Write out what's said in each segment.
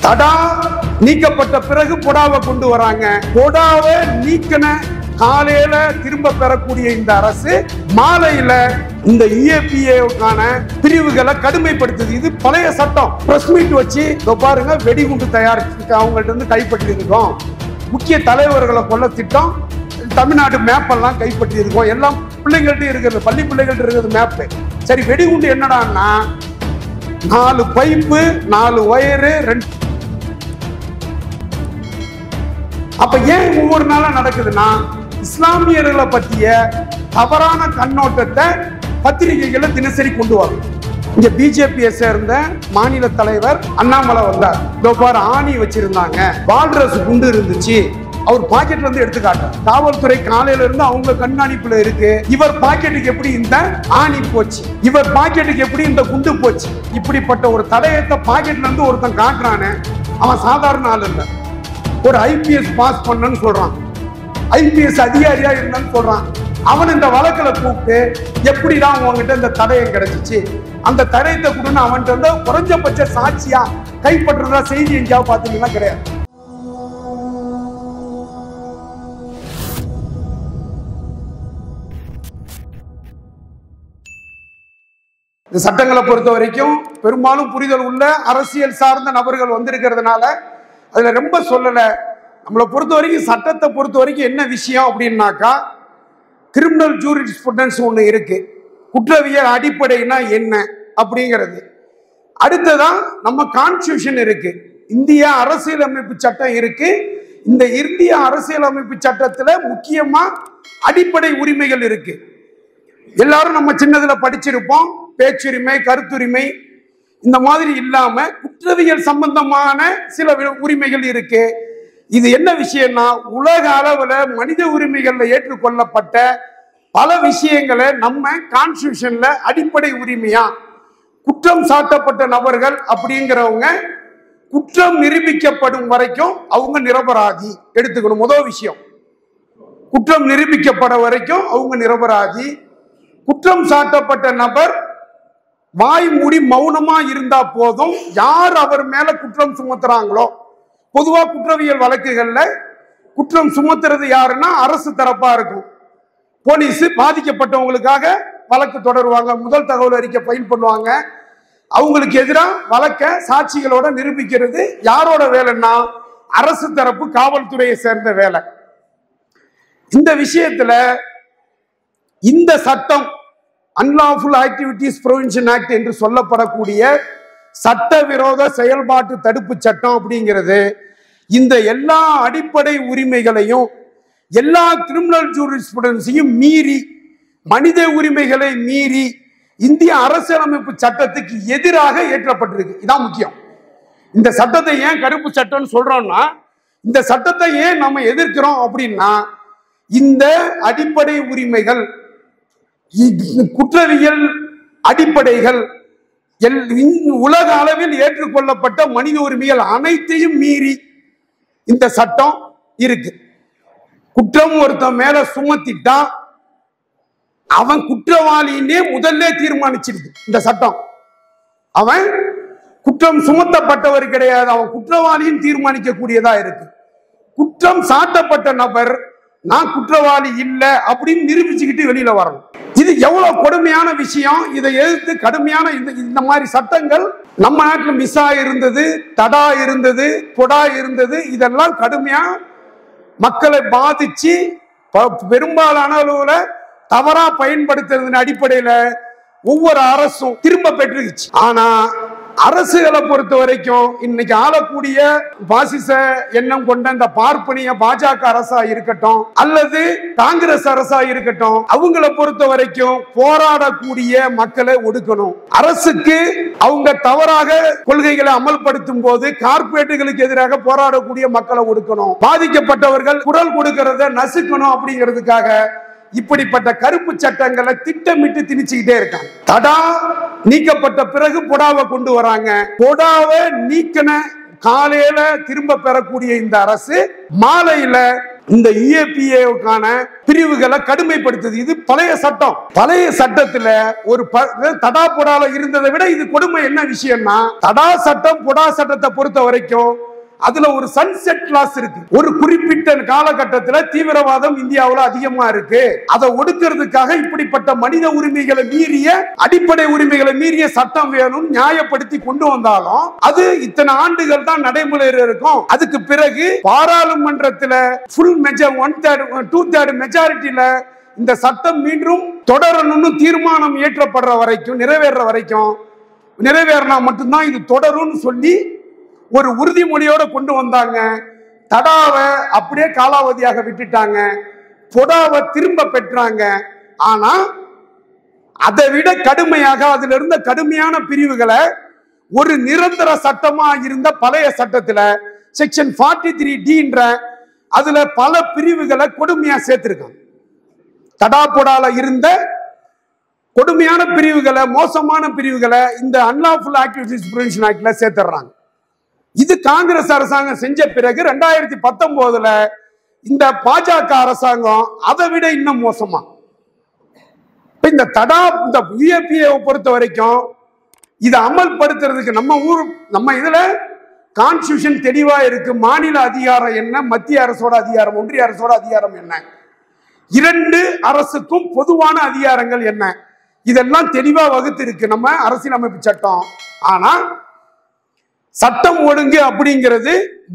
தடா நீக்கப்பட்ட பிறகு பொடாவை கொண்டு வராங்க. பொடாவை நீக்கின காலையில திரும்ப பெறக்கூடிய இந்த அரசு மாலையில இந்த UAPAவுக்கான பிரிவுகளை கடுமைப்படுத்துது. இது பழைய சட்டம். பிரஸ் மீட் வச்சு பாருங்க, வெடிகுண்டு தயாரிச்சு அவங்கள்ட்ட இருந்து கைப்பற்றி இருக்கோம். முக்கிய தலைவர்களை கொல்ல திட்டம், தமிழ்நாடு மேப் எல்லாம் கைப்பற்றி இருக்கோம். எல்லாம் பிள்ளைங்கள்ட்ட இருக்கிறது, பள்ளி பிள்ளைகள்ட்ட இருக்கிறது மேப்பு. சரி, வெடிகுண்டு என்னடான்னா 4 பைப்பு 4 வயரு 2. அப்ப ஏன் ஒவ்வொரு நாளும் நடக்குதுன்னா, இஸ்லாமியர்களை பற்றிய தவறான கண்ணோட்டத்தை பத்திரிகைகளை தினசரி கொண்டு வரும். இங்க பிஜேபியை சேர்ந்த மாநில தலைவர் அண்ணாமலை வந்தார். பாரு, ஆணி வச்சிருந்தாங்க, பால்ரஸ் குண்டு இருந்துச்சு, அவர் பாக்கெட்ல இருந்து எடுத்துக்காட்டார். காவல்துறை காலையில இருந்து அவங்க கண்காணிப்புல இருக்கு. இவர் பாக்கெட்டுக்கு எப்படி இந்த ஆணி போச்சு, இவர் பாக்கெட்டுக்கு எப்படி இந்த குண்டு போச்சு, இப்படிப்பட்ட ஒரு தடயத்தை பாக்கெட்ல இருந்து ஒருத்தன் காட்டுறானே, அவன் சாதாரண ஆள் இல்ல. ஒரு IPS பாஸ் பண்ணன்னு சொல்றான், IPS அதிகாரியா இருந்தான்னு சொல்றான். அவன் இந்த வழக்கில் கூப்பிட்டு எப்படிதான் உங்ககிட்ட இந்த தடயம் கிடைச்சிச்சு, அந்த தடயத்தை கொடுன்னு அவன்கிட்ட வந்து குறைஞ்சபட்ச சாட்சியா கைப்பற்றுறதா செய்தி எங்கேயாவது பார்த்தீங்கன்னா கிடையாது. இந்த சட்டங்களை பொறுத்த வரைக்கும் பெரும்பாலும் புரிதல் உள்ள அரசியல் சார்ந்த நபர்கள் வந்திருக்கிறதுனால அதுல ரொம்ப சொல்லல. நம்மளை பொறுத்த வரைக்கும், சட்டத்தை பொறுத்த வரைக்கும் என்ன விஷயம் அப்படின்னாக்கா, கிரிமினல் ஜூரிஸ்ப்ருடன்ஸ் ஒன்று இருக்கு. குற்றவியல் அடிப்படைனா என்ன அப்படிங்கிறது. அடுத்ததான் நம்ம கான்ஸ்டிடியூஷன் இருக்கு, இந்திய அரசியலமைப்பு சட்டம் இருக்கு. இந்த இந்திய அரசியலமைப்பு சட்டத்துல முக்கியமா அடிப்படை உரிமைகள் இருக்கு. எல்லாரும் நம்ம சின்னதுல படிச்சிருப்போம், பேச்சுரிமை, கருத்துரிமை, இந்த மாதிரி இல்லாம குற்றவியல் சம்பந்தமான சில உரிமைகள் இருக்கு. இது என்ன விஷயம்னா, உலக அளவுல மனித உரிமைகள்ல ஏற்றுக்கொள்ளப்பட்ட பல விஷயங்களை நம்ம கான்ஸ்டிடியூஷன்ல அடிப்படை உரிமையா, குற்றம் சாட்டப்பட்ட நபர்கள் அப்படிங்கிறவங்க குற்றம் நிரூபிக்கப்படும் வரைக்கும் அவங்க நிரபராதி எடுத்துக்கணும். முதல் விஷயம், குற்றம் நிரூபிக்கப்பட வரைக்கும் அவங்க நிரபராதி. குற்றம் சாட்டப்பட்ட நபர் வாய் மூடி மௌனமா இருந்தா போதும். யார் அவர் மேல குற்றம் சுமத்துறாங்களோ, பொதுவா குற்றவியல் வழக்குகள்ல குற்றம் சுமத்துறது யாருன்னா அரசு தரப்பா இருக்கும். போலீஸ் பாதிக்கப்பட்டவங்களுக்காக வழக்கு தொடருவாங்க, முதல் தகவல் அறிக்கை ஃபைல் பண்ணுவாங்க. அவங்களுக்கு எதிராக வழக்க சாட்சிகளோட நிரூபிக்கிறது யாரோட வேலைன்னா அரசு தரப்பு காவல்துறையை சேர்ந்த வேலை. இந்த விஷயத்துல இந்த சட்டம் அன்லாஃபுல் ஆக்டிவிட்டிஸ் ப்ரிவென்ஷன் ஆக்ட் என்று சொல்லப்படக்கூடிய சட்டவிரோத செயல்பாட்டு தடுப்பு சட்டம் அப்படிங்கிறது இந்த எல்லா அடிப்படை உரிமைகளையும் எல்லா கிரிமினல் ஜூரிஸ்ப்ருடன்ஸையும் மீறி, மனித உரிமைகளை மீறி இந்திய அரசியலமைப்பு சட்டத்துக்கு எதிராக ஏற்றப்பட்டிருக்கு. இதான் முக்கியம். இந்த சட்டத்தை ஏன் கருப்பு சட்டம்னு சொல்றோம்னா, இந்த சட்டத்தை ஏன் நம்ம எதிர்க்கிறோம் அப்படின்னா, இந்த அடிப்படை உரிமைகள், குற்றவியல் அடிப்படைகள், உலக அளவில் ஏற்றுக்கொள்ளப்பட்ட மனித உரிமைகள் அனைத்தையும் மீறி இந்த சட்டம் இருக்கு. குற்றம் ஒருத்தன் மேல சுமத்திட்டா அவன் குற்றவாளின்னே முதல்ல தீர்மானிச்சிருக்கு இந்த சட்டம். அவன் குற்றம் சுமத்தப்பட்டவர் கிடையாது, அவன் குற்றவாளின்னு தீர்மானிக்கக்கூடியதா இருக்கு. குற்றம் சாட்டப்பட்ட நபர் நான் குற்றவாளி இல்லை அப்படின்னு நிரூபிச்சுக்கிட்டு வெளியில வரணும். இது எவ்வளவு கொடுமையான விஷயம். இதை எதிர்த்து கடுமையான இந்த மாதிரி சட்டங்கள் நம்ம நாட்டில் மிஸ்ஸா இருந்தது, தடா இருந்தது, பொடா இருந்தது. இதெல்லாம் கடுமையா மக்களை பாதிச்சு பெரும்பாலான அளவுல தவறா பயன்படுத்துறதன் அடிப்படையில ஒவ்வொரு அரசும் திரும்ப பெற்றுச்சு. ஆனா அரசுகளை பொறுத்த வரைக்கும் இன்னைக்கு ஆளக்கூடிய பாசிச எண்ணம் கொண்ட இந்த பார்ப்பனிய பாஜக அரசா இருக்கட்டும் அல்லது காங்கிரஸ் அரசா இருக்கட்டும், அவங்களை பொறுத்த வரைக்கும் போராடக்கூடிய மக்களை ஒடுக்கணும். அரசுக்கு அவங்க தவறாக கொள்கைகளை அமல்படுத்தும் போது கார்பரேட்டுகளுக்கு எதிராக போராடக்கூடிய மக்களை ஒடுக்கணும். பாதிக்கப்பட்டவர்கள் குரல் கொடுக்கறத நசுக்கணும். அப்படிங்கிறதுக்காக இப்படிப்பட்ட கருப்பு சட்டங்களை திட்டமிட்டு திணிச்சுக்கிட்டே இருக்காங்க. தடா நீக்கப்பட்ட பிறகு பொடாவை கொண்டு வராங்க. பொடாவை நீக்கின காலையில திரும்ப பெறக்கூடிய இந்த அரசு மாலையில இந்த EAPAவுக்கான பிரிவுகளை கடுமைப்படுத்துது. இது பழைய சட்டம். பழைய சட்டத்துல ஒரு தடா பொடால இருந்ததை விட இது கொடுமை. என்ன விஷயம்னா, தடா சட்டம் பொடா சட்டத்தை பொறுத்த வரைக்கும் அதுல ஒரு சன்செட் கிளாஸ் இருக்கு. ஒரு குறிப்பிட்ட காலகட்டத்தில் தீவிரவாதம் இந்தியாவில் அதிகமா இருக்கு, அதை ஒடுக்கிறதுக்காக இப்படிப்பட்ட மனித உரிமைகளை மீறிய, அடிப்படை உரிமைகளை மீறிய சட்டம் வேணும் நியாயப்படுத்தி கொண்டு வந்தாலும் அது இத்தனை ஆண்டுகள் தான் நடைமுறையில் இருக்கும். அதுக்கு பிறகு பாராளுமன்றத்தில் ஃபுல் மெஜாரிட்டி 1/3 மெஜாரிட்டியில இந்த சட்டம் மீண்டும் தொடரணும்னு தீர்மானம் இயற்றப்படுற வரைக்கும், நிறைவேற வரைக்கும், நிறைவேறினா மட்டும்தான் இது தொடரும் சொல்லி ஒரு உறுதிமொழியோட கொண்டு வந்தாங்க. தடாவை அப்படியே காலாவதியாக விட்டுட்டாங்க, பொடாவை திரும்ப பெற்றாங்க. ஆனா அதை விட கடுமையாக அதுல இருந்த கடுமையான பிரிவுகளை ஒரு நிரந்தர சட்டமா இருந்த பழைய சட்டத்துல செக்ஷன் 43D அதுல பல பிரிவுகளை கொடுமையா சேர்த்திருக்காங்க. தடா பொடால இருந்த கொடுமையான பிரிவுகளை, மோசமான பிரிவுகளை இந்த அன்லாஃபுல் ஆக்டிவிட்டீஸ் ப்ரிவென்ஷன் ஆக்ட்ல சேர்த்துறாங்க. இது காங்கிரஸ் அரசாங்கம் செஞ்ச பிறகு 2019 இந்த பாஜக அரசாங்கம் அதை விட இன்னும் மோசமா இந்த தடா இந்த EAPAவை பொறுத்த வரைக்கும் இதை அமல்படுத்துறதுக்கு நம்ம இதுல கான்ஸ்டிடியூஷன் தெளிவா இருக்கு. மாநில அதிகாரம் என்ன, மத்திய அரசோட அதிகாரம், ஒன்றிய அரசோட அதிகாரம் என்ன, இரண்டு அரசுக்கும் பொதுவான அதிகாரங்கள் என்ன, இதெல்லாம் தெளிவா வகுத்து இருக்கு நம்ம அரசியலமைப்பு சட்டம். ஆனா சட்டம் ஒழுங்கு அப்படிங்கிறது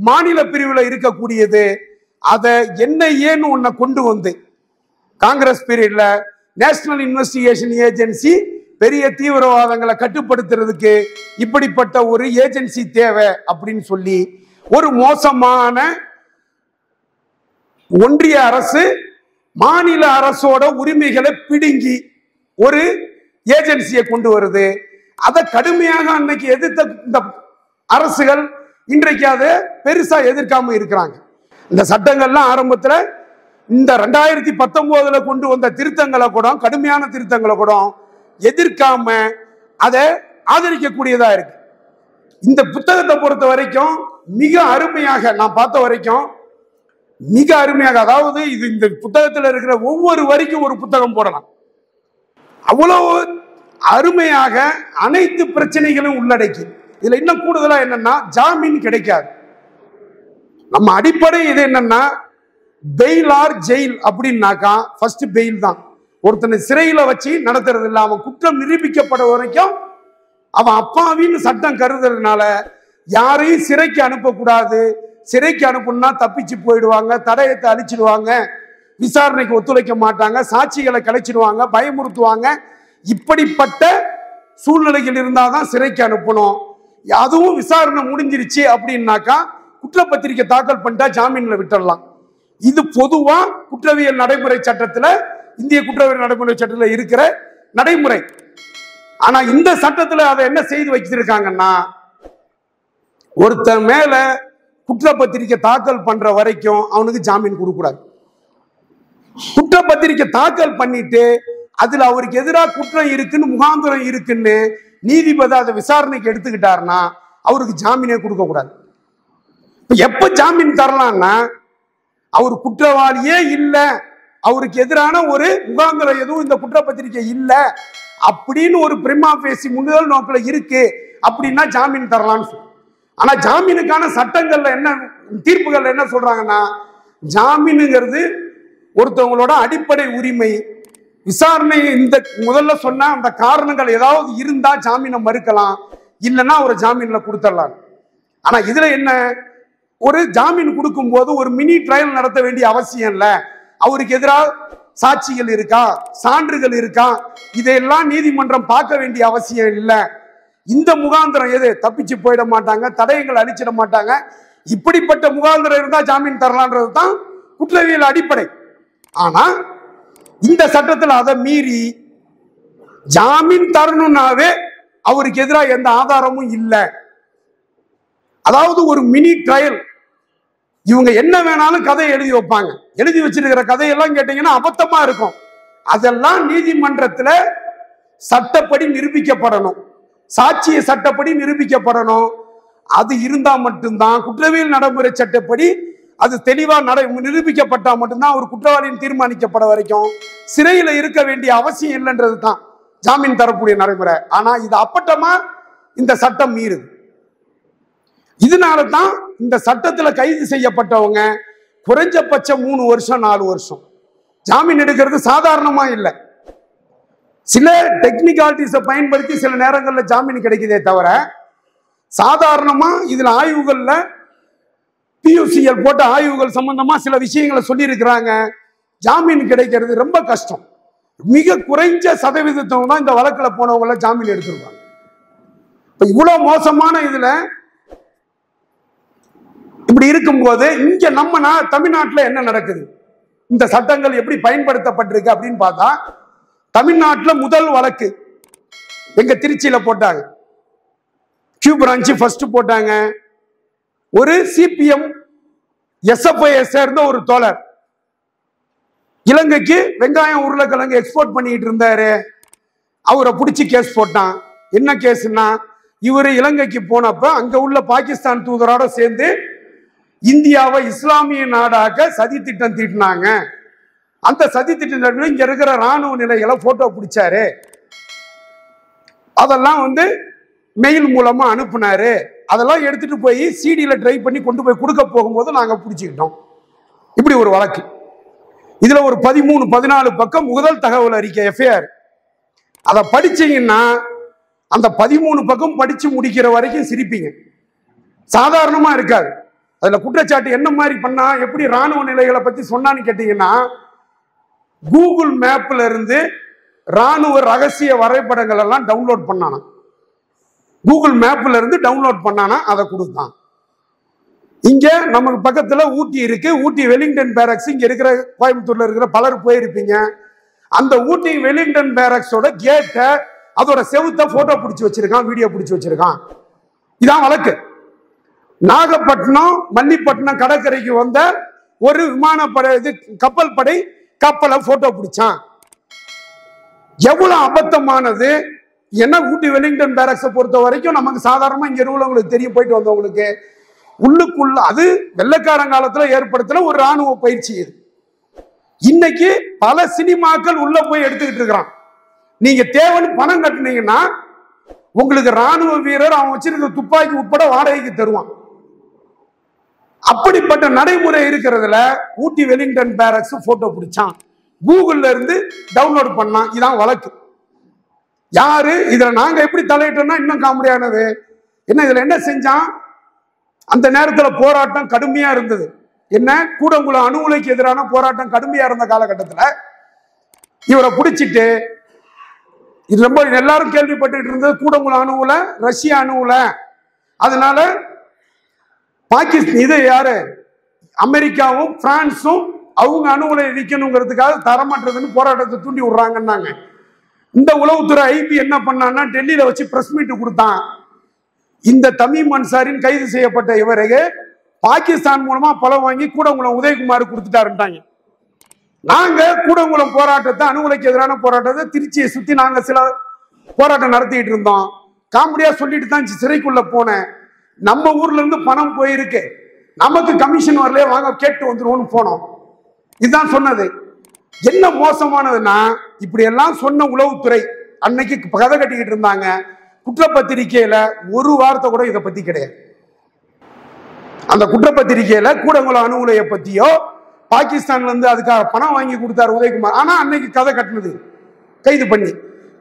மாநில பிரிவுல இருக்கக்கூடியது. அதை என்ன ஏன்னு ஒன்ன கொண்டு வந்து காங்கிரஸ் பீரியட்ல நேஷனல் இன்வெஸ்டிகேஷன் ஏஜென்சி பெரிய தீவிரவாதங்களை கட்டுப்படுத்துறதுக்கு இப்படிப்பட்ட ஒரு ஏஜென்சி தேவை அப்படின்னு சொல்லி ஒரு மோசமான ஒன்றிய அரசு மாநில அரசோட உரிமைகளை பிடுங்கி ஒரு ஏஜென்சியை கொண்டு வருது. அதை கடுமையாக அன்னைக்கு எதிர்த்த இந்த அரசுகள் இன்றைக்கு அதை பெருசா எதிர்க்காம இருக்கிறாங்க. இந்த சட்டங்கள்லாம் ஆரம்பத்தில் இந்த 2019 கொண்டு வந்த திருத்தங்களை கூட, கடுமையான திருத்தங்களை கூட எதிர்க்காம அதை ஆதரிக்கக்கூடியதா இருக்கு. இந்த புத்தகத்தை பொறுத்த வரைக்கும் மிக அருமையாக நான் பார்த்த வரைக்கும் மிக அருமையாக, அதாவது இது இந்த புத்தகத்தில் இருக்கிற ஒவ்வொரு வரிக்கும் ஒரு புத்தகம் போடலாம். அவ்வளவு அருமையாக அனைத்து பிரச்சனைகளும் உள்ளடக்கி. இதுல இன்னும் கூடுதலா என்னன்னா, ஜாமீன் கிடைக்காது. நம்ம அடிப்படை இது என்னன்னா, பெயில் ஆர் ஜெயில் அப்படின்னாக்கா ஃபர்ஸ்ட் பெயில் தான். ஒருத்தனை சிறையில வச்சு நடத்துறது இல்லை, அவன் குற்றம் நிரூபிக்கப்பட வரைக்கும் அவன் அப்பாவின்னு சட்டம் கருதுறதுனால யாரையும் சிறைக்கு அனுப்பக்கூடாது. சிறைக்கு அனுப்பணும்னா தப்பிச்சு போயிடுவாங்க, தடயத்தை அழிச்சிடுவாங்க, விசாரணைக்கு ஒத்துழைக்க மாட்டாங்க, சாட்சிகளை கலைச்சிடுவாங்க, பயமுறுத்துவாங்க. இப்படிப்பட்ட சூழ்நிலைகள் இருந்தாதான் சிறைக்கு அனுப்பணும். அதுவும் விசாரணை முடிஞ்சிருச்சு அப்படின்னாக்கா குற்றப்பத்திரிக்கை தாக்கல் பண்ணிட்டா ஜாமீன்ல விட்டுடலாம். இது பொதுவா குற்றவியல் நடைமுறை சட்டத்துல, இந்திய குற்றவியல் நடைமுறை சட்டத்துல இருக்கிற நடைமுறை. ஆனா இந்த சட்டத்துல அதை என்ன செய்து வச்சிருக்காங்கன்னா, ஒருத்தன் மேல குற்றப்பத்திரிக்கை தாக்கல் பண்ற வரைக்கும் அவனுக்கு ஜாமீன் கொடுக்கூடாது. குற்றப்பத்திரிக்கை தாக்கல் பண்ணிட்டு அதுல அவருக்கு எதிராக குற்றம் இருக்குன்னு, முகாந்திரம் இருக்குன்னு நீதிபதி அதை விசாரணைக்கு எடுத்துக்கிட்டாருன்னா அவருக்கு ஜாமீனே கொடுக்க கூடாது. எப்ப ஜாமீன் தரலாம்னா, அவர் குற்றவாளியே இல்லை, அவருக்கு எதிரான ஒரு முகாந்திரம் எதுவும் இந்த குற்றப்பத்திரிக்கை இல்லை அப்படின்னு ஒரு பிரிமா பேசி முதல் நோக்கில் இருக்கு அப்படின்னா ஜாமீன் தரலாம்னு சொல்லு. ஆனா ஜாமீனுக்கான சட்டங்கள்ல என்ன, தீர்ப்புகள் என்ன சொல்றாங்கன்னா, ஜாமீனுங்கிறது ஒருத்தவங்களோட அடிப்படை உரிமை. விசாரணை இந்த முதல்ல சொன்ன அந்த காரணங்கள் ஏதாவது இருந்தா ஜாமீனை மறுக்கலாம், இல்லைன்னா ஒரு ஜாமீன்ல கொடுத்துடலாம். ஆனா இதுல என்ன, ஒரு ஜாமீன் கொடுக்கும் போது ஒரு மினி ட்ரையல் நடத்த வேண்டிய அவசியம் இல்லை. அவருக்கு எதிராக சாட்சிகள் இருக்கா, சான்றுகள் இருக்கா, இதையெல்லாம் நீதிமன்றம் பார்க்க வேண்டிய அவசியம் இல்லை. இந்த முகாந்திரம் எது, தப்பிச்சு போயிட மாட்டாங்க, தடயங்கள் அழிச்சிட மாட்டாங்க, இப்படிப்பட்ட முகாந்திரம் இருந்தா ஜாமீன் தரலான்றது தான் குற்றவியல் அடிப்படை. ஆனா இந்த சட்டத்தில் அதை மீறி ஜாமீன் தரணும்னாவே அவருக்கு எதிராக எந்த ஆதாரமும் இல்லை. அதாவது ஒரு மினி ட்ரையல், இவங்க என்ன வேணாலும் கதையை எழுதி வைப்பாங்க. எழுதி வச்சிருக்கிற கதையெல்லாம் கேட்டீங்கன்னா அபத்தமா இருக்கும். அதெல்லாம் நீதிமன்றத்துல சட்டப்படி நிரூபிக்கப்படணும், சாட்சிய சட்டப்படி நிரூபிக்கப்படணும். அது இருந்தா மட்டும்தான் குற்றவியல் நடைமுறை சட்டப்படி அது தெளிவா நிரூபிக்கப்பட்டா மட்டும்தான் ஒரு குற்றவாளியின் தீர்மானிக்கப்பட வரைக்கும் சிறையில இருக்க வேண்டிய அவசியம் இல்லைன்றது தான் ஜாமீன் தரக்கூடிய நடைமுறை. ஆனா இது அப்பட்டமா இந்த சட்டம் மீறுது. இதனால தான் இந்த சட்டத்துல கைது செய்யப்பட்டவங்க குறைஞ்சபட்சம் 3 வருஷம் 4 வருஷம் ஜாமீன் எடுக்கிறது சாதாரணமா இல்லை. சில டெக்னிக்காலிட்டிஸை பயன்படுத்தி சில நேரங்களில் ஜாமீன் கிடைக்குதே தவிர சாதாரணமா இதுல ஆய்வுகள்ல PUCL போட்ட ஆய்வுகள் சம்பந்தமா சில விஷயங்களை சொல்லி இருக்கிறாங்க. ஜாமீன் கிடைக்கிறது ரொம்ப கஷ்டம். மிக குறைஞ்ச சதவீதத்தவங்க தான் இந்த வழக்குல போனவங்கள ஜாமீன் எடுத்திருக்காங்க. இப்ப இவ்வளவு மோசமான இதுல இப்படி இருக்கும்போது இங்க நம்ம தமிழ்நாட்டில் என்ன நடக்குது, இந்த சட்டங்கள் எப்படி பயன்படுத்தப்பட்டிருக்கு அப்படின்னு பார்த்தா, தமிழ்நாட்டில் முதல் வழக்கு எங்க திருச்சியில போட்டாங்க. கியூ பிரான்ச் ஃபர்ஸ்ட் போட்டாங்க. ஒரு CPM SFI சேர்ந்த ஒரு தோழர் இலங்கைக்கு வெங்காயம் உருளைக்கிழங்கு எக்ஸ்போர்ட் பண்ணிட்டு இருந்தாரு. அவரை பிடிச்சி கேஸ் போட்டான். என்ன கேஸ்னா, இவரு இலங்கைக்கு போனப்ப அங்க உள்ள பாகிஸ்தான் தூதரோட சேர்ந்து இந்தியாவை இஸ்லாமிய நாடாக சதி திட்டம் தீட்டினாங்க. அந்த சதி திட்டம் இங்க இருக்கிற ராணுவ நிலைகளை போட்டோ பிடிச்சாரு. அதெல்லாம் மெயில் மூலமா அனுப்புனாரு. அதெல்லாம் எடுத்துட்டு போய் சிடியில ட்ரை பண்ணி கொண்டு போய் கொடுக்க போகும்போது நாங்க பிடிச்சிக்கிட்டோம். இப்படி ஒரு வழக்கு. இதுல ஒரு 13-14 பக்கம் முதல் தகவல் அறிக்கை FIR. அதை படிச்சீங்கன்னா அந்த 13 பக்கம் படிச்சு முடிக்கிற வரைக்கும் சிரிப்பீங்க. சாதாரணமா இருக்காது. அதுல குற்றச்சாட்டு என்ன மாதிரி பண்ணா, எப்படி ராணுவ நிலைகளை பத்தி சொன்னான்னு கேட்டீங்கன்னா, கூகுள் மேப்ல இருந்து ராணுவ ரகசிய வரைபடங்கள் எல்லாம் டவுன்லோட் பண்ணானா. கூகுள் மேப்ல இருந்து டவுன்லோட் பண்ணானா, அதை கொடுத்தான். இங்க நமக்கு பக்கத்துல ஊட்டி இருக்கு. ஊட்டி வெலிங்டன் பேரக்ஸ் இங்க இருக்கிற கோயம்புத்தூர்ல இருக்கிற பலர் போயிருப்பீங்க. அந்த ஊட்டி வெலிங்டன் பேரக்ஸோட கேட்ட அதோட செவுத்த போட்டோ பிடிச்சி வச்சிருக்கான், வீடியோ பிடிச்சி வச்சிருக்கான். இதான் வழக்கு. நாகப்பட்டினம் மல்லிப்பட்டினம் கடற்கரைக்கு வந்த ஒரு விமானப்படை கப்பல் படை கப்பலை போட்டோ பிடிச்சான். எவ்வளவு அபத்தமானது. என்ன ஊட்டி வெலிங்டன் பேரக்ஸை பொறுத்த வரைக்கும் நமக்கு சாதாரணமா இங்க உள்ளவங்களுக்கு தெரியும், போயிட்டு வந்தவங்களுக்கு. உள்ளுக்குள்ள அது வெள்ளைக்காரங்காலத்துல ஏற்படுத்தின ஒரு ராணுவ பயிற்சி. இது இன்னைக்கு பல சினிமாக்கள் உள்ள போய் எடுத்துக்கிட்டு இருக்கிறான். நீங்க தேவன் பணம் கட்டினீங்கன்னா உங்களுக்கு ராணுவ வீரர் அவன் வச்சிருக்க துப்பாக்கி உட்பட வாடகைக்கு தருவான். அப்படிப்பட்ட நடைமுறை இருக்கிறதுல ஊட்டி வெலிங்டன் பேரக்ஸ் போட்டோ பிடிச்சான், கூகுள்ல இருந்து டவுன்லோட் பண்ணான். இதான் வழக்கு. யாரு இதுல நாங்க எப்படி தலையிட்டோம்னா இன்னும் காமெடியானது என்ன, இதுல என்ன செஞ்சான், அந்த நேரத்தில் போராட்டம் கடுமையா இருந்தது. என்ன, கூடங்குளம் அணு உலைக்கு எதிரான போராட்டம் கடுமையா இருந்த காலகட்டத்தில் இவரை பிடிச்சிட்டு, இது ரொம்ப எல்லாரும் கேள்விப்பட்டு இருந்தது கூடங்குளம் அணு உலை ரஷ்யா அணு உலை. அதனால பாகிஸ்தான் இது யாரு அமெரிக்காவும் பிரான்ஸும் அவங்க அணு உலை விற்கணுங்கிறதுக்காக தரமாட்டதுன்னு போராட்டத்தை தூண்டி விடுறாங்கன்னாங்க. இந்த உளவுத்துறை IB என்ன பண்ணான்னா டெல்லியில வச்சு பிரஸ் மீட் கொடுத்தான். இந்த தமீம் அன்சாரின் கைது செய்யப்பட்ட இவருக்கு பாகிஸ்தான் மூலமா பலம் வாங்கி கூடங்குளம் உதயகுமார் கொடுத்துட்டாருட்டாங்க. நாங்க கூடங்குளம் போராட்டத்தை அணு உலைக்கு எதிரான போராட்டத்தை திருச்சியை சுத்தி நாங்க சில போராட்டம் நடத்திட்டு இருந்தோம். காமெடியா சொல்லிட்டு தான் சிறைக்குள்ள போனேன். நம்ம ஊர்ல இருந்து பணம் போயிருக்கு, நமக்கு கமிஷன் வரலையே, வாங்க கேட்டு வந்துருவோம்னு போனோம். இதுதான் சொன்னது. என்ன மோசமானதுன்னா, இப்படி எல்லாம் சொன்ன உளவுத்துறை அன்னைக்கு கதை கட்டிக்கிட்டு இருந்தாங்க. குற்றப்பத்திரிகையில ஒரு வார்த்தை கூட இதை பத்தி கிடையாது. அந்த குற்றப்பத்திரிகையில கூடங்குளம் அணு உலையை பத்தியோ பாகிஸ்தான்ல இருந்து அதுக்காக பணம் வாங்கி கொடுத்தாரு உதயகுமார். ஆனா அன்னைக்கு கதை கட்டினது கைது பண்ணி.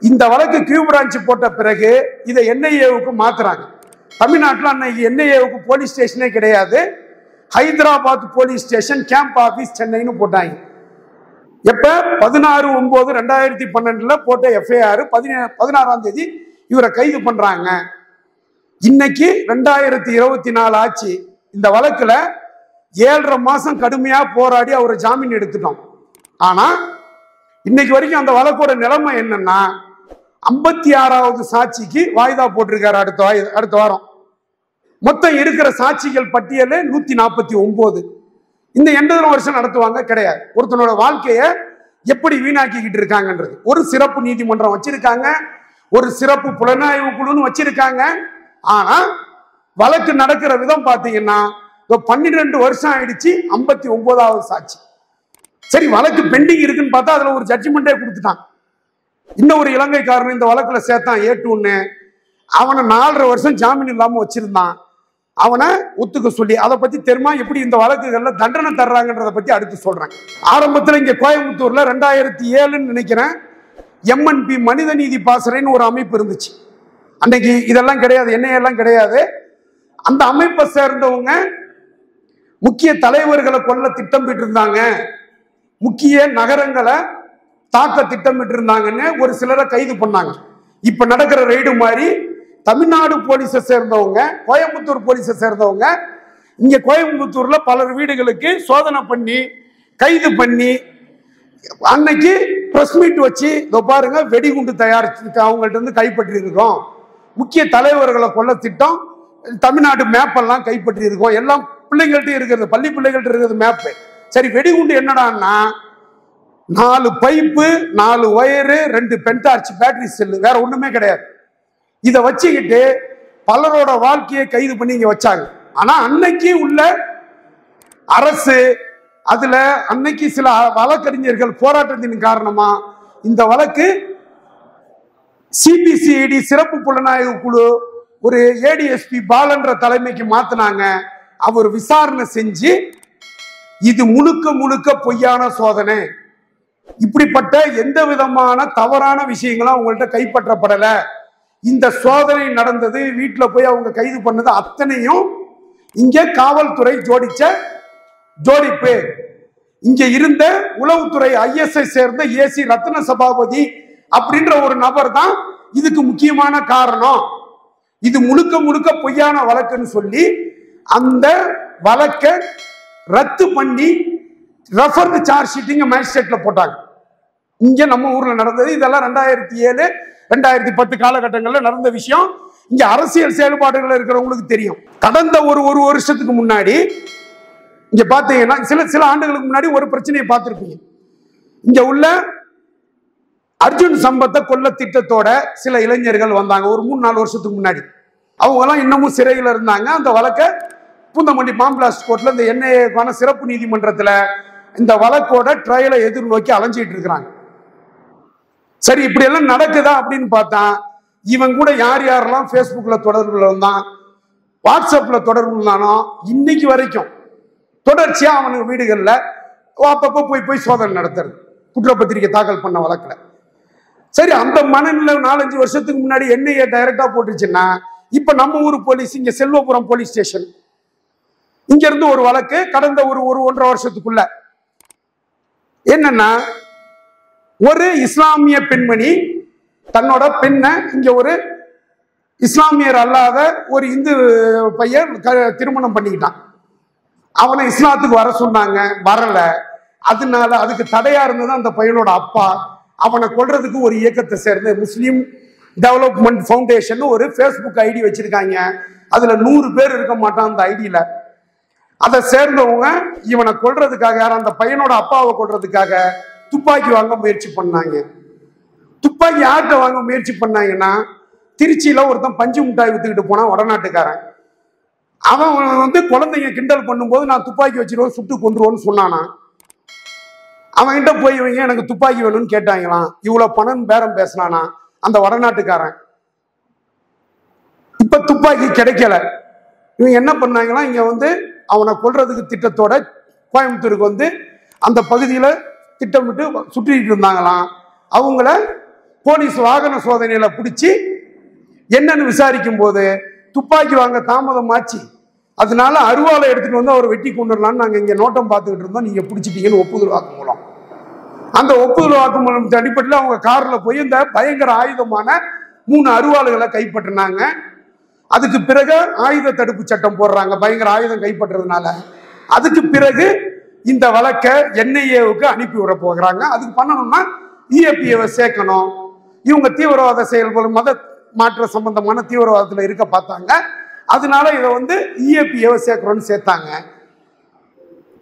இந்த வழக்கு கியூ பிரான்ச் போட்ட பிறகு இதை NIAவுக்கு மாத்துறாங்க. தமிழ்நாட்டில் அன்னைக்கு NIAவுக்கு போலீஸ் ஸ்டேஷனே கிடையாது. Hyderabad police station, camp office சென்னைன்னு போட்டாங்க. எப்ப 16/9/2012 போட்ட FIR 16ஆம் தேதி இவரை கைது பண்றாங்க. இன்னைக்கு 2024 ஆச்சு. இந்த வழக்குல 7.5 மாசம் கடுமையா போராடி அவரை ஜாமீன் எடுத்துட்டோம். ஆனா இன்னைக்கு வரைக்கும் அந்த வழக்கோட நிலைமை என்னன்னா, 56வது சாட்சிக்கு வாய்தா போட்டிருக்காரு. அடுத்த வாரம் மொத்தம் இருக்கிற சாட்சிகள் பட்டியல 149. இந்த 80 வருஷம் நடத்துவாங்க கிடையாது. ஒருத்தனோட வாழ்க்கையை எப்படி வீணாக்கிக்கிட்டு இருக்காங்கன்றது. ஒரு சிறப்பு நீதிமன்றம் வச்சிருக்காங்க, ஒரு சிறப்பு புலனாய்வு குழுன்னு வச்சிருக்காங்க. ஆனா வழக்கு நடக்கிற விதம் பாத்தீங்கன்னா 12 வருஷம் ஆயிடுச்சு, 59வது சாட்சி. சரி, வழக்கு பெண்டிங் இருக்குன்னு பார்த்தா அதுல ஒரு ஜட்ஜ்மெண்டே கொடுத்துட்டான். இன்னும் ஒரு இலங்கைக்காரன் இந்த வழக்குல சேர்த்தான், ஏட்டுன்னு. அவனை 4.5 வருஷம் ஜாமீன் இல்லாம வச்சிருந்தான். அவனை ஒத்துக்க சொல்லி அதை பத்தி தெரியுமா எப்படி இந்த வழக்குகள்ல தண்டனை தர்றாங்கன்றத பத்தி அடுத்து சொல்றேன். ஆரம்பத்துல இங்க கோயம்புத்தூர்ல 2007 நினைக்கிறேன், MNP மனித நீதி பாசறைன்னு ஒரு அமைப்பு இருந்துச்சு. அன்னைக்கு இதெல்லாம் கிடையாது, எல்லாம் கிடையாது. அந்த அமைப்பை சேர்ந்தவங்க முக்கிய தலைவர்களை கொல்ல திட்டமிட்டு இருந்தாங்க, முக்கிய நகரங்களை தாக்க திட்டமிட்டு இருந்தாங்கன்னு ஒரு சிலரை கைது பண்ணாங்க. இப்ப நடக்கிற ரெய்டு மாதிரி தமிழ்நாடு போலீஸை சேர்ந்தவங்க, கோயம்புத்தூர் போலீஸை சேர்ந்தவங்க இங்க கோயம்புத்தூர்ல பலர் வீடுகளுக்கு சோதனை பண்ணி கைது பண்ணி அன்னைக்கு பிரஸ் மீட் வச்சு இதோ பாருங்க வெடிகுண்டு தயாரிச்சு அவங்கள்ட்ட இருந்து கைப்பற்றி இருக்கோம், முக்கிய தலைவர்களை கொல்ல திட்டம், தமிழ்நாடு மேப்பெல்லாம் கைப்பற்றி இருக்கோம், எல்லாம் பிள்ளைங்கள்ட்ட இருக்கிறது, பள்ளி பிள்ளைகள்ட்ட இருக்கிறது மேப்பு. சரி, வெடிகுண்டு என்னடான்னா 4 பைப்பு, 4 வயரு, 2 பென்டார்ச் பேட்டரி செல்லு, வேற ஒண்ணுமே கிடையாது. இதை வச்சுக்கிட்டு பலரோட வாழ்க்கையை கைது பண்ணி இங்க வச்சாங்க. ஆனா அன்னைக்கு உள்ள அரசு அதுல அன்னைக்கு சில வழக்கறிஞர்கள் போராட்டத்தின் காரணமா இந்த வழக்கு சிபிசிஐடி சிறப்பு புலனாய்வு குழு ஒரு ஏடிஎஸ்பி பாலன்ற தலைமைக்கு மாத்தினாங்க. அவர் விசாரணை செஞ்சு இது முழுக்க முழுக்க பொய்யான சோதனை, இப்படிப்பட்ட எந்த விதமான தவறான விஷயங்களும் அவங்கள்ட்ட கைப்பற்றப்படல, இந்த சோதனை நடந்தது, வீட்டுல போய் அவங்க கைது பண்ணது அத்தனையும் இங்க காவல்துறை ஜோடிச்ச ஜோடிப்பு. இங்க இருந்த உளவுத்துறை ISஐ சேர்ந்த ஏசி ரத்ன சபாபதி அப்படின்ற ஒரு நபர் தான் இதுக்கு முக்கியமான காரணம், இது முழுக்க முழுக்க பொய்யான வழக்குன்னு சொல்லி அந்த வழக்கை ரத்து பண்ணி ரெஃபர்டு சார்ஜ் ஷீட்டிங் மேஜிஸ்ட்ரேட்ல போட்டாங்க. இங்க நம்ம ஊர்ல நடந்தது. இதெல்லாம் 2007 2010 காலகட்டங்களில் நடந்த விஷயம். இங்க அரசியல் செயல்பாடுகள் இருக்கிறவங்களுக்கு தெரியும். கடந்த ஒரு வருஷத்துக்கு முன்னாடி இங்க பாத்தீங்கன்னா சில ஆண்டுகளுக்கு முன்னாடி ஒரு பிரச்சனையை பார்த்திருப்பீங்க. இங்க உள்ள அர்ஜுன் சம்பத்தை கொல்ல திட்டத்தோட சில இளைஞர்கள் வந்தாங்க ஒரு 3-4 வருஷத்துக்கு முன்னாடி. அவங்க எல்லாம் இன்னமும் சிறையில் இருந்தாங்க. அந்த வழக்கை பூந்தமல்லி மாம்பிளாஸ்ட் கோர்ட்ல இந்த NIAக்கான சிறப்பு நீதிமன்றத்துல இந்த வழக்கோட ட்ரையலை எதிர்நோக்கி அலைஞ்சிட்டு இருக்கிறாங்க. சரி, இப்படி எல்லாம் நடக்குதா அப்படின்னு பார்த்தா இவன் கூட யார் யாரெல்லாம் பேஸ்புக்ல தொடர்புல இருந்தான், வாட்ஸ்அப்ல தொடர்பு இருந்தானோ இன்னைக்கு வரைக்கும் தொடர்ச்சியா அவனுக்கு வீடுகள்ல அப்பப்போ போய் சோதனை நடத்துறது, குற்றப்பத்திரிகை தாக்கல் பண்ண வழக்குல. சரி, அந்த மனநிலை 4-5 வருஷத்துக்கு முன்னாடி NIA டைரக்டா போட்டுச்சுன்னா இப்ப நம்ம ஊர் போலீஸ் இங்க செல்வபுரம் போலீஸ் ஸ்டேஷன் இங்க இருந்து ஒரு வழக்கு கடந்த ஒரு 1.5 வருஷத்துக்குள்ள என்னன்னா, ஒரு இஸ்லாமிய பெண்மணி தன்னோட பெண்ணை இங்க ஒரு இஸ்லாமியர் அல்லாத ஒரு இந்து பையன் திருமணம் பண்ணிக்கிட்டான். அவனை இஸ்லாத்துக்கு வர சொன்னாங்க, வரல. அதனால அதுக்கு தடையா இருந்தது அந்த பையனோட அப்பா. அவனை கொல்றதுக்கு ஒரு இயக்கத்தை சேர்ந்த முஸ்லீம் டெவலப்மெண்ட் ஃபவுண்டேஷன் ஒரு ஃபேஸ்புக் ஐடி வச்சிருக்காங்க. அதுல 100 பேர் இருக்க மாட்டான் அந்த ஐடியில. அதை சேர்ந்தவங்க இவனை கொல்றதுக்காக, அந்த பையனோட அப்பாவை கொல்றதுக்காக துப்பாக்கி வாங்க முயற்சி பண்ணாங்க. துப்பாக்கி யார்கிட்ட வாங்க முயற்சி பண்ணாங்கன்னா, திருச்சியில ஒருத்தன் பஞ்சு மிட்டாய் வித்துக்கிட்டு போனான், வடநாட்டுக்காரன். அவன் குழந்தைங்க கிண்டல் பண்ணும்போது நான் துப்பாக்கி வச்சிருவோம் சுட்டு கொண்டுருவோன்னு சொன்னானா. அவன்கிட்ட போய் இவங்க எனக்கு துப்பாக்கி வேணும்னு கேட்டாங்களாம். இவ்வளவு பணம் பேரம் பேசினானா அந்த வடநாட்டுக்காரன். இப்ப துப்பாக்கி கிடைக்கல. இவங்க என்ன பண்ணாங்களாம், இங்க அவனை கொல்றதுக்கு திட்டத்தோட கோயம்புத்தூருக்கு அந்த பகுதியில திட்டமிட்டு சுற்றிட்டு இருந்தாங்களாம். அவங்கள போலீஸ் வாகன சோதனையில பிடிச்சி என்னன்னு விசாரிக்கும் போது துப்பாக்கி வாங்க தாமதம் ஆச்சு, அதனால அருவாலை எடுத்துட்டு அவர் வெட்டி கொண்டுடலான்னு நாங்க இங்க நோட்டம் பார்த்துக்கிட்டு இருந்தோம், நீங்க பிடிச்சிட்டீங்கன்னு ஒப்புதல் வாக்குமூலம். அந்த ஒப்புதல் வாக்குமூலம் அடிப்படையில் அவங்க கார்ல போய் இந்த பயங்கர ஆயுதமான 3 அருவாளுகளை கைப்பற்றினாங்க. அதுக்கு பிறகு ஆயுத தடுப்பு சட்டம் போடுறாங்க பயங்கர ஆயுதம் கைப்பற்றதுனால. அதுக்கு பிறகு இந்த வழக்கை NIAவுக்கு அனுப்பி விட போகிறாங்க. அதுக்கு பண்ணணும்னா EAPAவை சேர்க்கணும். இவங்க தீவிரவாத செயல்கள் மத மாற்ற சம்பந்தமான தீவிரவாதத்தில் இருக்க பார்த்தாங்க. அதனால இதை EAPAவை சேர்க்கிறோன்னு சேர்த்தாங்க.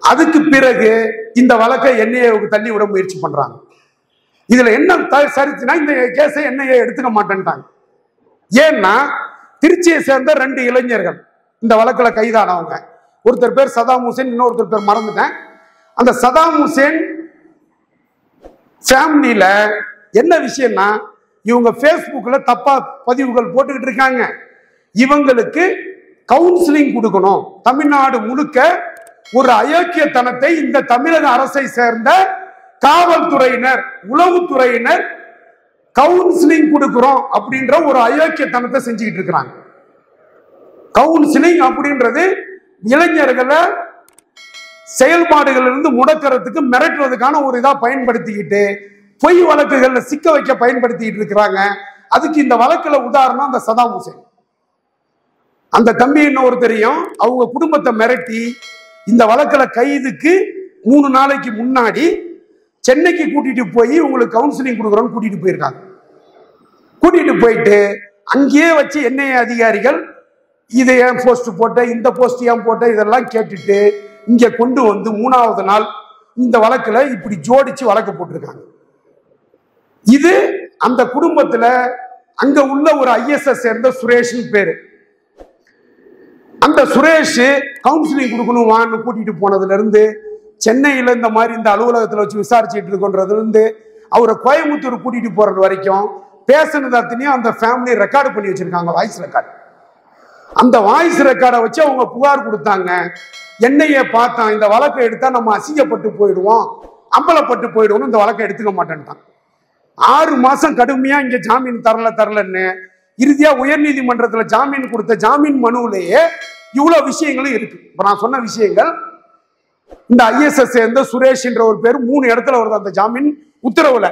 அதுக்கு பிறகு இந்த வழக்கை NIAவுக்கு தள்ளி விட முயற்சி பண்றாங்க. இதுல என்ன சரிச்சுன்னா, இந்த கேஸை NIA எடுத்துக்க மாட்டேன்ட்டாங்க. ஏன்னா திருச்சியை சேர்ந்த 2 இளைஞர்கள் இந்த வழக்குல கைதானவங்க. ஒருத்தர் பேர் சதாம் ஹுசேன், இன்னொருத்தர் பேர் மறந்துட்டேன். அந்த சதாம் ஹுசேன் ஃபேமிலியில என்ன விஷயம்னா, இவங்க ஃபேஸ்புக்ல தப்பா பதிவுகள் போட்டுக்கிட்டு இருக்காங்க. இவங்களுக்கு கவுன்சிலிங் கொடுக்கணும். தமிழ்நாடு முழுக்க ஒரு அயோக்கியத்தனத்தை இந்த தமிழக அரசை சேர்ந்த காவல்துறையினர், உளவுத்துறையினர் கவுன்சிலிங் கொடுக்கிறோம் அப்படின்ற ஒரு அயோக்கியத்தனத்தை செஞ்சுக்கிட்டு இருக்கிறாங்க. கவுன்சிலிங் அப்படின்றது இளைஞர்களை செயல்பாடுகள் இருந்து முடக்கிறதுக்கு, மிரட்டுறதுக்கான ஒரு இதா பயன்படுத்திக்கிட்டு பொய் வழக்குகள்ல சிக்க வைக்க பயன்படுத்திக்கிட்டு இருக்கிறாங்க. அதுக்கு இந்த வழக்குல உதாரணம் அந்த சதாம் ஹுசேன். அந்த தம்பி இன்னொரு தெரியும், அவங்க குடும்பத்தை மிரட்டி இந்த வழக்குல கைதுக்கு 3 நாளைக்கு முன்னாடி சென்னைக்கு கூட்டிட்டு போய் உங்களுக்கு கவுன்சிலிங் கொடுக்குறோன்னு கூட்டிட்டு போயிருக்காங்க. கூட்டிட்டு போயிட்டு அங்கேயே வச்சு என்ஐஏ அதிகாரிகள் இதை ஏன் போஸ்ட் போட்ட, இந்த போஸ்ட் ஏன் போட்ட, இதெல்லாம் கேட்டுட்டு இங்க கொண்டு வந்து 3வது நாள் இந்த வழக்குல இப்படி ஜோடிச்சு வழக்கு போட்டிருக்காங்க. இது அந்த குடும்பத்துல அங்க உள்ள ஒரு ஐஎஸ்எஸ் சேர்ந்த சுரேஷ் பேரு. அந்த சுரேஷ் கவுன்சிலிங் கொடுக்கணும் வான்னு கூட்டிட்டு போனதுல இருந்து, சென்னையில இந்த மாதிரி இந்த அலுவலகத்துல வச்சு விசாரிச்சுட்டு இருக்கோன்றதுல இருந்து அவரை கோயம்புத்தூர் கூட்டிட்டு போறது வரைக்கும் பேசினது அத்தனையும் அந்த ஃபேமிலி ரெக்கார்டு பண்ணி வச்சிருக்காங்க, வாய்ஸ் ரெக்கார்டு. அந்த வாய்ஸ் ரெக்கார்டை வச்சு அவங்க புகார் கொடுத்தாங்க. என்னையே பார்த்தான், இந்த வழக்கை எடுத்தா நம்ம அசிங்கப்பட்டு போயிடுவோம், அம்பலப்பட்டு போயிடுவோம், இந்த வழக்கை எடுத்துக்க மாட்டேன்ட்டான். 6 மாசம் கடுமையா இங்க ஜாமீன் தரலன்னு இறுதியா உயர்நீதிமன்றத்துல ஜாமீன் கொடுத்த ஜாமீன் மனுவிலேயே இவ்வளவு விஷயங்களும் இருக்கு. இப்ப நான் சொன்ன விஷயங்கள் இந்த ஐஎஸ்எஸ் சேர்ந்த சுரேஷ் என்ற ஒரு பேர் 3 இடத்துல வருது அந்த ஜாமீன் உத்தரவுல.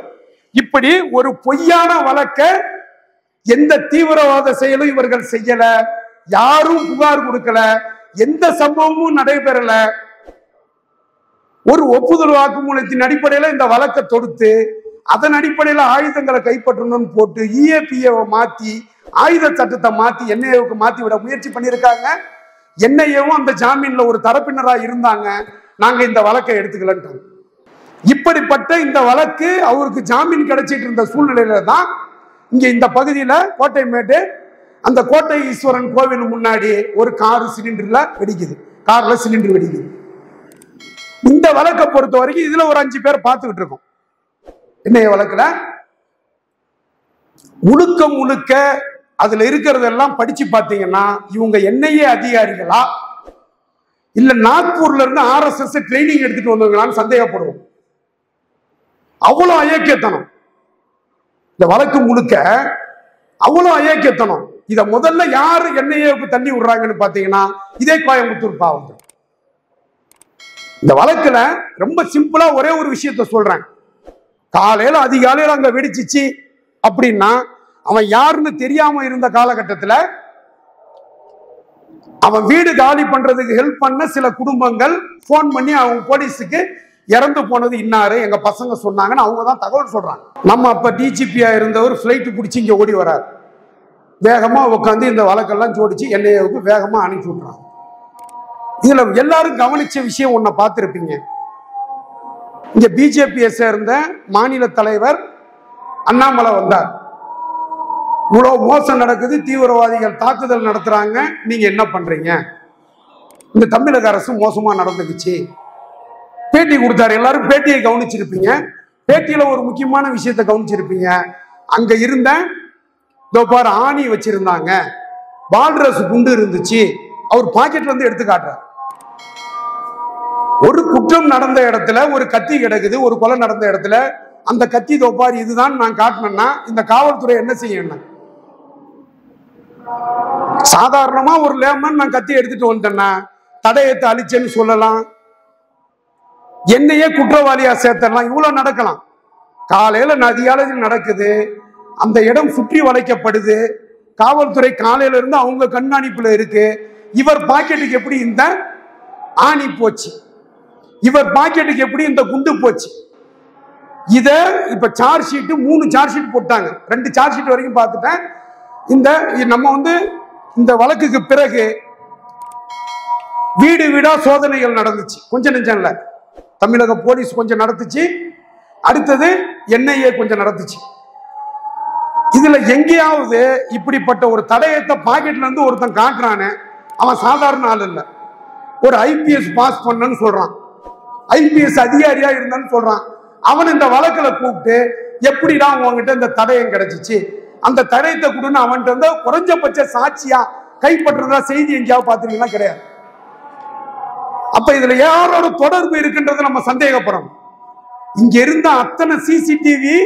இப்படி ஒரு பொய்யான வழக்க எந்த தீவிரவாத செயலும் இவர்கள் செய்யல, யாரும் புகார் கொடுக்கல, எந்த சம்பவமும் நடைபெறல. ஒரு ஒப்புதல் வாக்குமூலத்தின் அடிப்படையில இந்த வழக்கை தொடுத்து அதன் அடிப்படையில் ஆயுதங்களை கைப்பற்றணும்னு போட்டு இஏபிஏவை மாத்தி, ஆயுத சட்டத்தை மாத்தி என்ஐஏவுக்கு மாத்தி விட முயற்சி பண்ணியிருக்காங்க. என்ஐஏவும் அந்த ஜாமீன்ல ஒரு தரப்பினரா இருந்தாங்க. நாங்க இந்த வழக்கை எடுத்துக்கலன்ட்டாங்க. இப்படிப்பட்ட இந்த வழக்கு அவருக்கு ஜாமீன் கிடைச்சிட்டு இருந்த சூழ்நிலையில தான் இங்க இந்த பகுதியில கோட்டைமேட்டு அந்த கோட்டை ஈஸ்வரன் கோவில் முன்னாடி ஒரு கார் சிலிண்டர்ல வெடிக்குது, கார்ல சிலிண்டர் வெடிக்குது. இந்த வழக்கை பொறுத்த வரைக்கும் இதுல ஒரு 5 பேர் பார்த்துக்கிட்டு இருக்கோம். என்னைய வழக்குல முழுக்க முழுக்க அதுல இருக்கிறதெல்லாம் படிச்சு பார்த்தீங்கன்னா இவங்க என்ஐஏ அதிகாரிகளா இல்ல நாக்பூர்ல இருந்து RSS ட்ரைனிங் எடுத்துட்டு வந்தவங்களான்னு சந்தேகப்படுவோம். அவ்வளவு அயோக்கியத்தனம் இந்த வழக்கு முழுக்க, அவ்வளவு அயோக்கியத்தனம். இத முதல்ல யாரு என்ஐஏவுக்கு தள்ளி விடுறாங்கன்னு பாத்தீங்கன்னா இதே கோயம்புத்தூர் பாவம். இந்த வழக்குல ரொம்ப சிம்பிளா ஒரே ஒரு விஷயத்த சொல்றேன். காலையில அதிகாலையில அங்க வெடிச்சிச்சு அப்படின்னா அவன் யாருன்னு தெரியாம இருந்த காலகட்டத்தில் அவன் வீடு காலி பண்றதுக்கு ஹெல்ப் பண்ண சில குடும்பங்கள் போன் பண்ணி அவங்க போலீஸுக்கு இறந்து போனது இன்னாரு எங்க பசங்க சொன்னாங்கன்னு அவங்க தான் தகவல் சொல்றாங்க. நம்ம அப்ப டிஜிபியா இருந்தவர் பிளைட் பிடிச்சி இங்க ஓடி வராரு. வேகமா உட்காந்து இந்த வழக்கெல்லாம் ஜோடிச்சு என்ஐஏவுக்கு வேகமா அனுப்பி விட்டுறாங்க. இதுல எல்லாரும் கவனிச்ச விஷயம் ஒன்ன பார்த்திருப்பீங்க. இங்க பிஜேபியை சேர்ந்த மாநில தலைவர் அண்ணாமலை வந்தார். இவ்வளவு மோசம் நடக்குது, தீவிரவாதிகள் தாக்குதல் நடத்துறாங்க, நீங்க என்ன பண்றீங்க? இந்த தமிழக அரசு மோசமா நடந்துக்குச்சு. பேட்டி கொடுத்தாரு. எல்லாரும் பேட்டியை கவனிச்சிருப்பீங்க. பேட்டியில ஒரு முக்கியமான விஷயத்தை கவனிச்சிருப்பீங்க. அங்க இருந்த பாரு ஆணி வச்சிருந்தாங்க, பால்ரஸ் குண்டு இருந்துச்சு, அவர் பாக்கெட்ல இருந்து எடுத்து காட்டுறார். ஒரு குற்றம் நடந்த இடத்துல ஒரு கத்தி கிடக்குது, ஒரு கொலை நடந்த இடத்துல அந்த கத்தி தோப்பார் இதுதான் நான் காட்டினேன்னா இந்த காவல்துறை என்ன செய்யணும்? சாதாரணமா ஒரு லேமன் நான் கத்தி எடுத்துட்டு வந்தேன்னா தடயத்தை அழிச்சேன்னு சொல்லலாம், என்னையே குற்றவாளியா சேர்த்தலாம், இவ்வளவு நடக்கலாம். காலையில அதிகாலையில் நடக்குது, அந்த இடம் சுற்றி வளைக்கப்படுது, காவல்துறை காலையில இருந்து அவங்க கண்காணிப்புல இருக்கு. இவர் பாக்கெட்டுக்கு எப்படி இந்த ஆணி போச்சு, இவர் பாக்கெட்டுக்கு எப்படி இந்த குண்டு போச்சு? இத இப்ப சார்ஜ் ஷீட் 3 சார்ஜ் ஷீட் போட்டாங்க. 2 சார்ஜ் ஷீட் வரைக்கும் பார்த்துட்டேன். இந்த நம்ம இந்த வழக்குக்கு பிறகு வீடு வீடா சோதனைகள் நடந்துச்சு. கொஞ்சம் நெஞ்சம் இல்ல, தமிழக போலீஸ் கொஞ்சம் நடத்துச்சு, அடுத்தது என்ஐஏ கொஞ்சம் நடத்துச்சு. இதுல எங்கேயாவது இப்படிப்பட்ட ஒரு தடயத்தை பாக்கெட்ல இருந்து ஒருத்தன் காட்டுறானே அவன் சாதாரண ஆள் இல்ல. ஒரு ஐபிஎஸ் பாஸ் பண்ணன்னு சொல்றான், ஐபிஎஸ் அதிகாரியா இருந்தான்னு சொல்றான். அவன் இந்த வழக்குல கூப்பிட்டு எப்படிடா உங்ககிட்ட இந்த தடயம் கிடைச்சிச்சு, அந்த தடயத்தை கொடுன்னு அவன்கிட்ட இருந்த குறைஞ்சபட்ச சாட்சியா கைப்பற்றதா செய்தி எங்கேயாவது பார்த்துருக்கீங்கன்னா கிடையாது. அப்ப இதுல யாரோட தொடர்பு இருக்குன்றதை நம்ம சந்தேகப்படணும். இங்க இருந்த அத்தனை சிசிடிவி,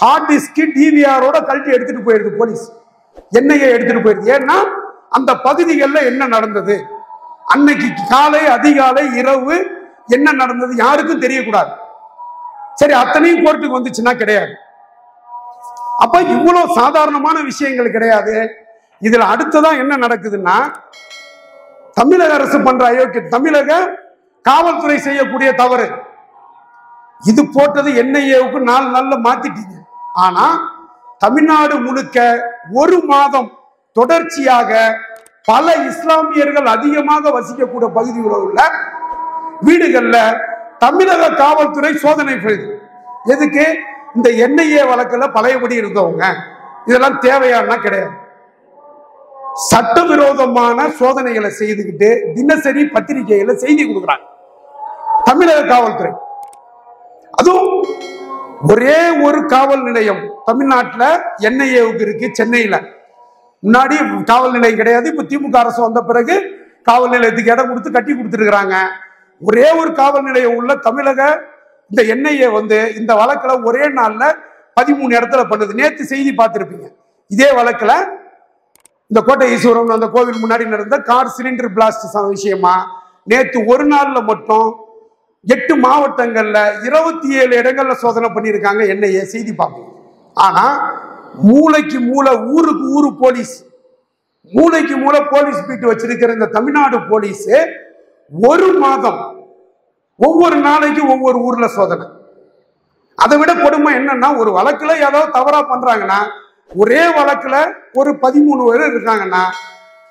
ஹார்ட் டிஸ்க், டிவிஆரோட கழட்டி எடுத்துட்டு போயிருது போலீஸ், என்ஐஏ எடுத்துட்டு போயிருது. ஏன்னா அந்த பகுதிகளில் என்ன நடந்தது, அன்னைக்கு காலை, அதிகாலை, இரவு என்ன நடந்தது யாருக்கும் தெரியக்கூடாது. சரி, அத்தனையும் கோர்ட்டுக்கு வந்துச்சுன்னா கிடையாது. அப்ப இவ்வளவு சாதாரணமான விஷயங்கள் கிடையாது. இதுல அடுத்ததான் என்ன நடக்குதுன்னா, தமிழக அரசு பண்ற அயோக்கிய, தமிழக காவல்துறை செய்யக்கூடிய தவறு இது. போட்டது என்ஐஏவுக்கு 4 நாள்ல மாத்திட்டீங்க. ஆனா தமிழ்நாடு முழுக்க ஒரு மாதம் தொடர்ச்சியாக பல இஸ்லாமியர்கள் அதிகமாக வசிக்கக்கூடிய பகுதிகளில் உள்ள வீடுகள்ல தமிழக காவல்துறை சோதனை செய்து. எதுக்கு? இந்த என்ஐஏ வழக்குல பழையபடி இருந்தவங்க. இதெல்லாம் தேவையானா கிடையாது. சட்டவிரோதமான சோதனைகளை செய்துக்கிட்டு தினசரி பத்திரிகைகளை செய்தி கொடுக்குறாங்க தமிழக காவல்துறை. அதுவும் ஒரே ஒரு காவல் நிலையம் தமிழ்நாட்டில் என்ஐஏவுக்கு இருக்கு, சென்னையில. முன்னாடி காவல் நிலையம் கிடையாது. இப்ப திமுக அரசு வந்த பிறகு காவல் நிலையத்துக்கு இடம் கொடுத்து கட்டி கொடுத்துருக்காங்க. ஒரே ஒரு காவல் நிலையம் உள்ள தமிழக இந்த என்ஐஏ இந்த வழக்குல ஒரே நாள்ல 13 இடத்துல பண்ணுது. நேற்று செய்தி பார்த்திருப்பீங்க. இதே வழக்குல இந்த கோட்டை ஈஸ்வரம் அந்த கோவில் முன்னாடி நடந்த கார் சிலிண்டர் பிளாஸ்ட் விஷயமா நேற்று ஒரு நாள்ல மட்டும் 8 மாவட்டங்கள்ல 27 இடங்கள்ல சோதனை பண்ணியிருக்காங்க என்ஐஏ. செய்தி பார்ப்போம். ஆனா மூளைக்கு மூளை, ஊருக்கு ஊரு போலீஸ், மூளைக்கு மூளை போலீஸ் பீட்டு வச்சிருக்கிற இந்த தமிழ்நாடு போலீஸ் ஒரு மாதம் ஒவ்வொரு நாளைக்கு ஒவ்வொரு ஊர்ல சோதனை. அதை விட கொடுமை என்னன்னா, ஒரு வழக்குல ஏதாவது தவறா பண்றாங்கன்னா, ஒரே வழக்குல ஒரு 13 பேர் இருக்காங்கன்னா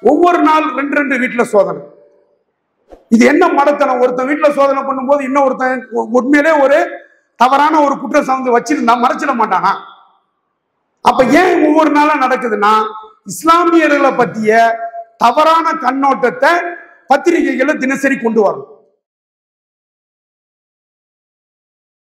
ஒவ்வொரு நாள் 2 வீட்டுல சோதனை. இது என்ன மடத்தனம்? ஒருத்தன் வீட்டுல சோதனை பண்ணும்போது இன்னொருத்தன் உண்மையிலே ஒரு தவறான ஒரு குற்றம் சார்ந்து வச்சிருந்தா மறைச்சிட மாட்டானா? அப்ப ஏன் ஒவ்வொரு நாளா நடக்குதுன்னா, இஸ்லாமியர்களை பற்றிய தவறான கண்ணோட்டத்தை பத்திரிகைகளை தினசரி கொண்டு வரணும்.